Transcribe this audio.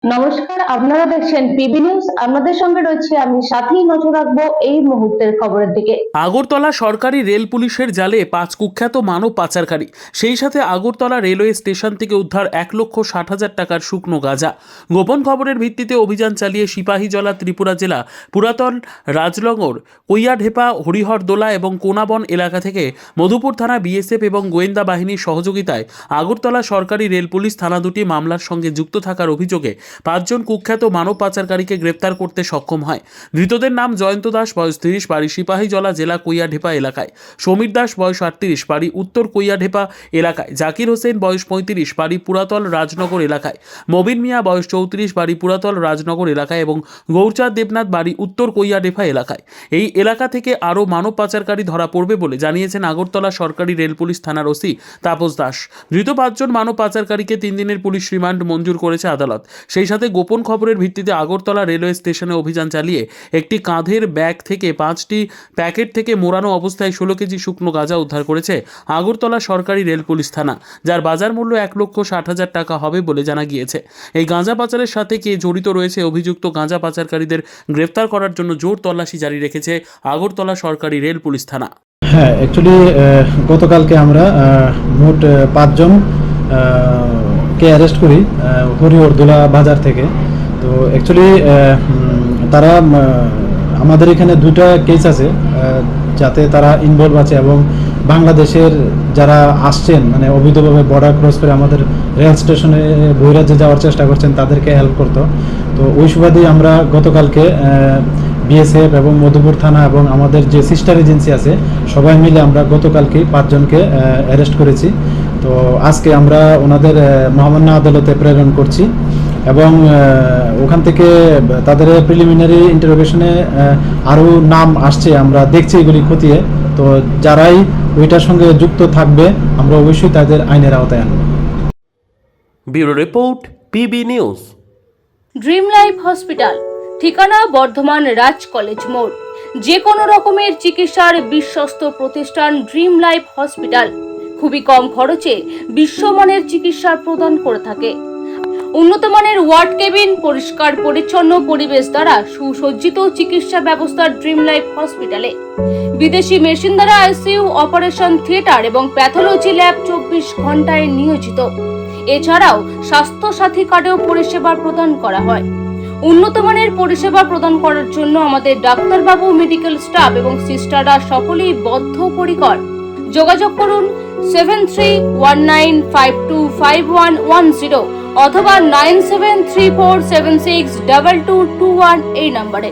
নমস্কার, আপনারা দেখছেন পিবি নিউজ। আপনাদের সঙ্গে রয়েছে আমি, সাথেই নজর রাখবো এই মুহূর্তের খবরের দিকে। আগরতলা সরকারি রেল পুলিশের জালে 5 কুখ্যাত মানব পাচারকারী। সেই সাথে আগরতলা রেলওয়ে স্টেশন থেকে উদ্ধার 1,60,000 টাকার শুকনো গাঁজা। গোপন খবরের ভিত্তিতে অভিযান চালিয়ে সিপাহীজলা ত্রিপুরা জেলা পুরাতন রাজনগর, কৈয়াঢেপা, হরিহরদোলা এবং কোনাবন এলাকা থেকে মধুপুর থানা বিএসএফ এবং গোয়েন্দা বাহিনীর সহযোগিতায় আগরতলা সরকারি রেল পুলিশ থানা দুটি মামলার সঙ্গে যুক্ত থাকার অভিযোগে 5 জন কুখ্যাত মানব পাচারকারীকে গ্রেপ্তার করতে সক্ষম হয়। ধৃতদের নাম জয়ন্ত দাস, বয়স 30, বাড়ি সিপাহীজলা, জেলা কৈয়াঢেপা এলাকায়; সমীর দাস, বয়স 38, বাড়ি উত্তর কৈয়াঢেপা এলাকায়; জাকির হোসেন, বয়স 35, বাড়ি পুরাতল রাজনগর এলাকায়; মবিন মিয়া, বয়স 34, বাড়ি পুরাতল রাজনগর এলাকায় এবং গৌরচাঁদ দেবনাথ, বাড়ি উত্তর কৈয়াঢেপা এলাকায়। এই এলাকা থেকে আরও মানব পাচারকারী ধরা পড়বে বলে জানিয়েছেন আগরতলা সরকারি রেল পুলিশ থানার ওসি তাপস দাস। ধৃত 5 জন মানব পাচারকারীকে 3 দিনের পুলিশ রিমান্ড মঞ্জুর করেছে আদালত। সেই সাথে গোপন খবরের ভিত্তিতে আগরতলা রেলওয়ে স্টেশনে অভিযান চালিয়ে একটি কাঁধের ব্যাগ থেকে 5টি প্যাকেট থেকে মোড়ানো অবস্থায় 16 কেজি শুকনো গাঁজা উদ্ধার করেছে আগরতলা সরকারি রেল পুলিশ থানা, যার বাজার মূল্য 1,60,000 টাকা হবে বলে জানা গিয়েছে। এই গাঁজা পাচারের সাথে কে জড়িত রয়েছে, অভিযুক্ত গাঁজা পাচারকারীদের গ্রেফতার করার জন্য জোর তল্লাশি জারি রেখেছে আগরতলা সরকারি রেল পুলিশ থানা। হ্যাঁ, অ্যাকচুয়ালি গতকালকে আমরা মোট 5 জন কে অ্যারেস্ট করি হরিহরদোলা বাজার থেকে। তো অ্যাকচুয়ালি তারা আমাদের এখানে 2টা কেস আছে যাতে তারা ইনভলভ আছে এবং বাংলাদেশের যারা আসছেন মানে অবৈধভাবে বর্ডার ক্রস করে আমাদের রেল স্টেশনে বহিরাজ্যে যাওয়ার চেষ্টা করছেন তাদেরকে হেল্প করতো। তো ওই সুবাদেই আমরা গতকালকে বিএসএফ এবং মধুপুর থানা এবং আমাদের যে সিস্টার এজেন্সি আছে সবাই মিলে আমরা গতকালকে 5 জনকে অ্যারেস্ট করেছি। তো আজকে আমরা ওনাদের মহামান্য আদালতে প্রেরণ করছি এবং ওখান থেকে তাদের প্রিলিমিনারি ইন্টারোগেশনে আরও নাম আসছে, আমরা দেখছি এগুলি খতিয়ে। তো যারাই ওইটার সঙ্গে যুক্ত থাকবে আমরা অবশ্যই তাদের আইনের আওতায় আনব। Bureau report, PB news. Dream life hospital, ঠিকানা বর্ধমান রাজ কলেজ মোড়। যে কোনো রকমের চিকিৎসার বিশ্বস্ত প্রতিষ্ঠান ড্রিম লাইফ হসপিটাল খুবই কম খরচে বিশ্বমানের চিকিৎসা প্রদান করে থাকে। উন্নত মানের ওয়ার্ড কেবিন, পরিষ্কার পরিচ্ছন্ন পরিবেশ দ্বারা সুসজ্জিত চিকিৎসা ব্যবস্থা ড্রিম লাইফ হসপিটালে। বিদেশি মেশিন দ্বারা আইসিইউ, অপারেশন থিয়েটার এবং প্যাথোলজি ল্যাব 24 ঘন্টায় নিয়োজিত। এছাড়াও স্বাস্থ্য সাথী কার্ডেও পরিষেবা প্রদান করা হয়। উন্নত মানের পরিষেবা প্রদান করার জন্য আমাদের ডাক্তারবাবু, মেডিকেল স্টাফ এবং সিস্টাররা সকলেই বদ্ধপরিকর। যোগাযোগ করুন 7319525110 অথবা 9734762221 এই নম্বরে।